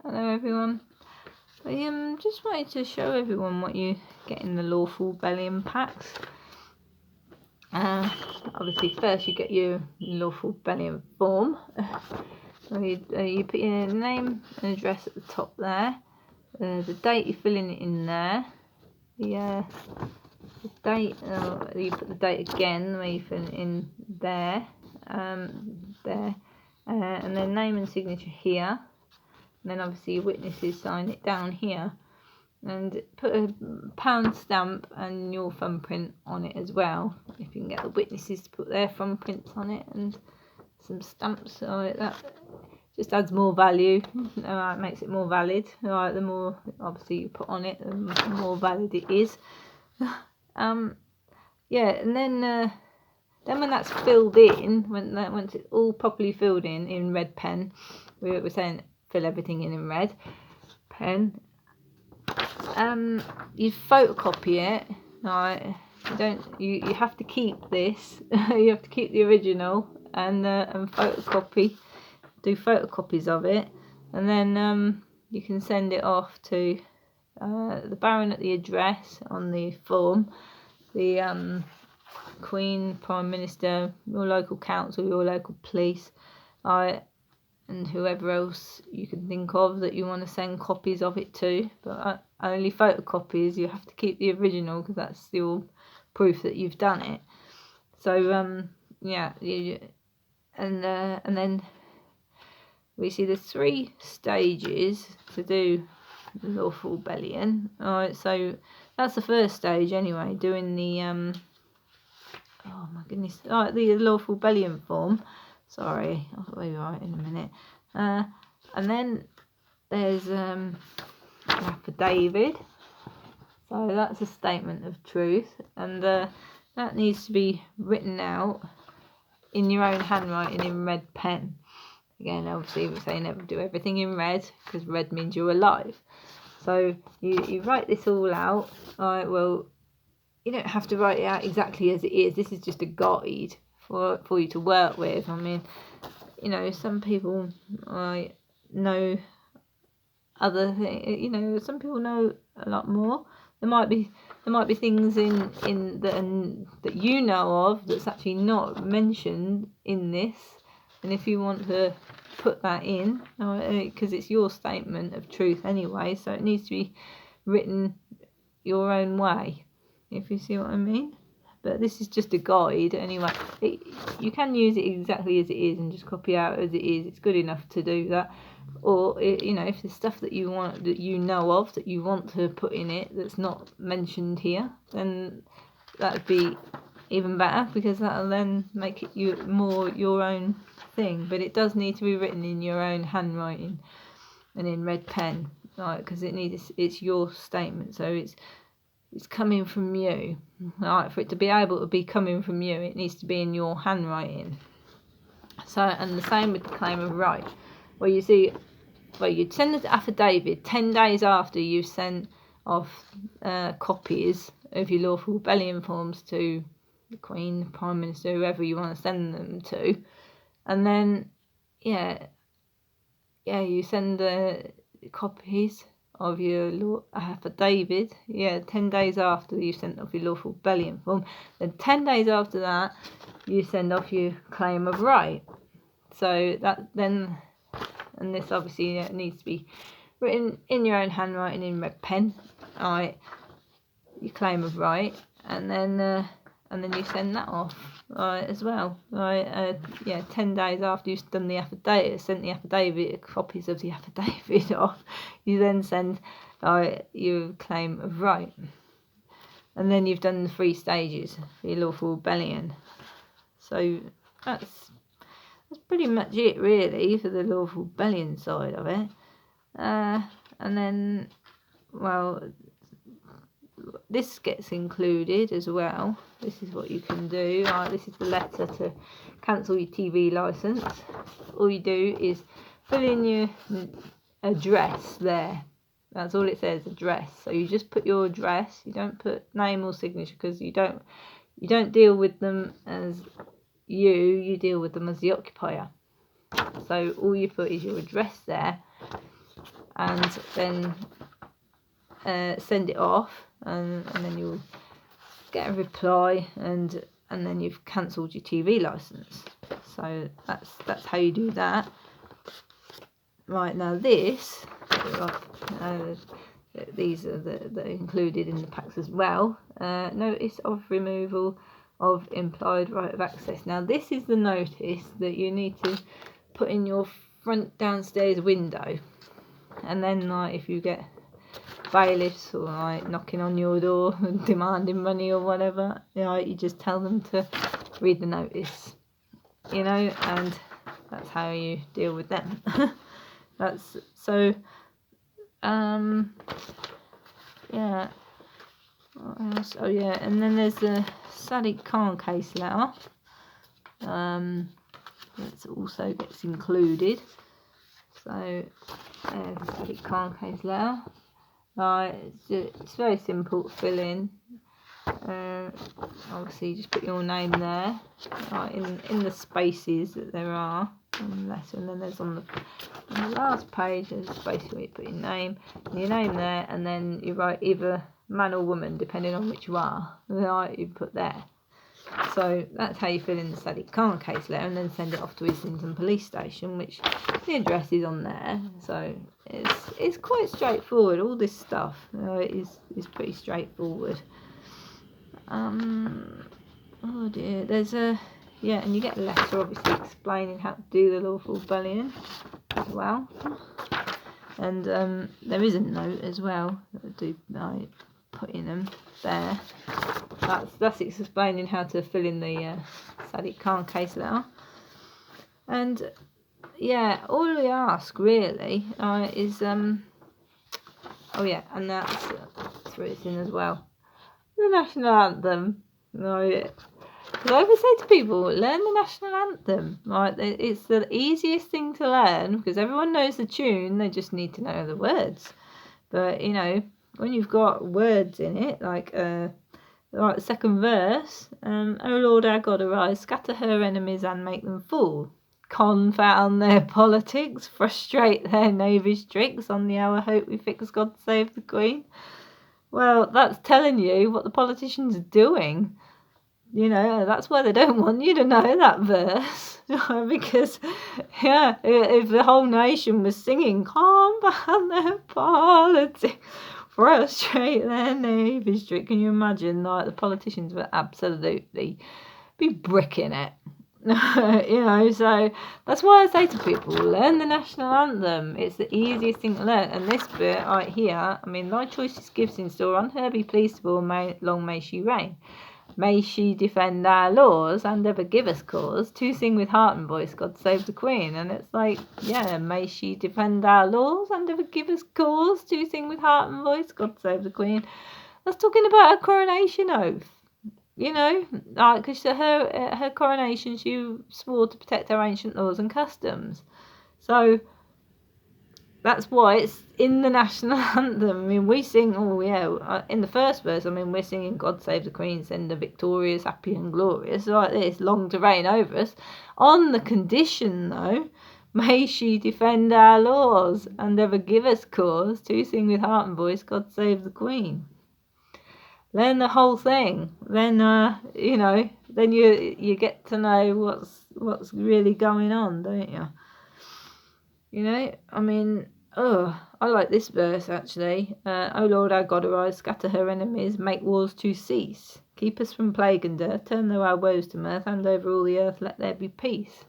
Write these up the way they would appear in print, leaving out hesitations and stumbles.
Hello everyone. I just wanted to show everyone what you get in the Lawful Bellion packs. Obviously first you get your Lawful Bellion form. You put your name and address at the top there. The date you're filling it in there. The date, you put the date again where you fill it in there. There. And then name and signature here. And then obviously your witnesses sign it down here, and put a pound stamp and your thumbprint on it as well. If you can get the witnesses to put their thumbprints on it and some stamps, that just adds more value. It makes it more valid. The more obviously you put on it, the more valid it is. Yeah, and then when that's filled in, once it's all properly filled in red pen, we're saying fill everything in red pen. You photocopy it. Right? You have to keep this. You have to keep the original and photocopy. Do photocopies of it, and then you can send it off to the Baron at the address on the form, the Queen, Prime Minister, your local council, your local police, and whoever else you can think of that you want to send copies of it to. But only photocopies. You have to keep the original because that's still proof that you've done it. So yeah, and then we see the 3 stages to do the Lawful Bellion. Alright, so that's the first stage anyway, doing the oh my goodness, the Lawful Bellion form. Sorry, I'll be right in a minute. And then there's an affidavit. So that's a statement of truth, and that needs to be written out in your own handwriting in red pen. Again, obviously we say never do everything in red because red means you're alive. So you write this all out. Well, you don't have to write it out exactly as it is. This is just a guide for you to work with. I mean, some people know other things. Some people know a lot more. There might be things in that you know of that's actually not mentioned in this, and if you want to put that in, because it's your statement of truth anyway, so it needs to be written your own way, if you see what I mean. But this is just a guide anyway. You can use it exactly as it is and just copy out as it is. It's good enough to do that. Or if there's stuff that you want, that you know of, that you want to put in it that's not mentioned here, then that would be even better, because that'll then make it more your own thing. But it does need to be written in your own handwriting and in red pen, because it's your statement, so it's coming from you. For it to be able to be coming from you, it needs to be in your handwriting. So, and the same with the claim of right. Well, you'd send the affidavit 10 days after you've sent off copies of your Lawful Bellion forms to the Queen, the Prime Minister, whoever you want to send them to. And then, you send the copies of your affidavit, 10 days after you sent off your Lawful Bellion form. Then 10 days after that, you send off your claim of right. So and this obviously needs to be written in your own handwriting in red pen. Alright, your claim of right, and then you send that off as well. 10 days after you've done the affidavit, sent the affidavit, copies of the affidavit off, you then send your claim of right, and then you've done the 3 stages for your Lawful Bellion. So that's pretty much it really for the Lawful Bellion side of it. And then, well, this gets included as well. This is what you can do. This is the letter to cancel your TV licence. All you do is fill in your address there. That's all it says, address. So you just put your address. You don't put name or signature, because you don't deal with them as you deal with them as the occupier. So all you put is your address there, and then send it off, and then you'll get a reply, and then you've cancelled your TV license. So that's how you do that. Right, now this, these are the included in the packs as well. Notice of removal of implied right of access. Now this is the notice that you need to put in your front downstairs window, and then like if you get bailiffs or like knocking on your door and demanding money or whatever, you just tell them to read the notice, and that's how you deal with them. That's so yeah. What else? Oh yeah, and then there's the Sadiq Khan case letter. That also gets included. So there's the Sadiq Khan case letter. It's very simple to fill in. Obviously, you just put your name there, in the spaces that there are on the letter, and then there's on the last page there's a space where you put your name there, and then you write either man or woman depending on which you are. You put there. So that's how you fill in the Sadiq Khan case letter, and then send it off to Islington Police Station, which the address is on there. So it's quite straightforward. All this stuff is pretty straightforward. Oh dear, there's and you get a letter obviously explaining how to do the lawful bullying as well, and there is a note as well that I do put in them there. That's explaining how to fill in the Sadiq Khan case letter, and all we ask really is and that's through it in as well, the national anthem. Because I always say to people, learn the national anthem. Right, it's the easiest thing to learn because everyone knows the tune. They just need to know the words. But when you've got words in it, like the second verse, O Lord our God, arise, scatter her enemies and make them fall. Confound their politics, frustrate their knavish tricks. On the hour hope we fix, God save the Queen. Well, that's telling you what the politicians are doing. That's why they don't want you to know that verse. Because, if the whole nation was singing, combat their politics, frustrate their knavish trick, can you imagine? Like, the politicians would absolutely be bricking it. So that's why I say to people, learn the national anthem. It's the easiest thing to learn. And this bit right here, thy choicest gifts in store, on her be pleased for, long may she reign. May she defend our laws and ever give us cause to sing with heart and voice, God save the Queen. And it's like, may she defend our laws and ever give us cause to sing with heart and voice, God save the Queen. That's talking about a coronation oath. Because her coronation, she swore to protect our ancient laws and customs. So that's why it's in the national anthem. We sing, in the first verse, we're singing God save the Queen, send her victorious, happy and glorious, like this, long to reign over us. On the condition, though, may she defend our laws and ever give us cause to sing with heart and voice, God save the Queen. Learn the whole thing, then then you get to know what's really going on, don't you? I like this verse actually. O Lord our God, arise, scatter her enemies, make wars to cease, keep us from plague and death, turn though our woes to mirth, and over all the earth let there be peace.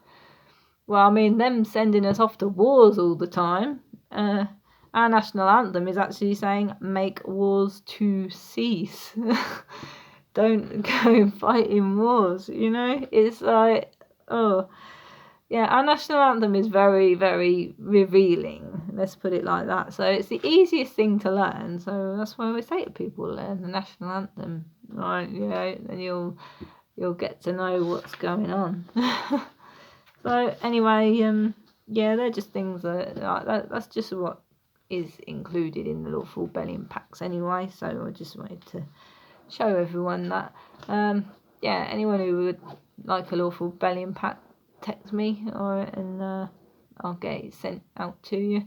Well, them sending us off to wars all the time. Our national anthem is actually saying, make wars to cease. Don't go fighting wars, It's like, our national anthem is very, very revealing. Let's put it like that. So it's the easiest thing to learn. So that's why we say to people, learn the national anthem. Right, then you'll get to know what's going on. So anyway, they're just things that's just what is included in the lawful bullying packs anyway. So I just wanted to show everyone that. Anyone who would like a lawful bullying pack, text me and I'll get it sent out to you.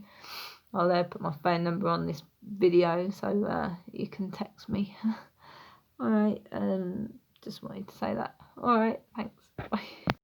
I'll put my phone number on this video so you can text me. Alright, just wanted to say that. Alright, thanks. Bye.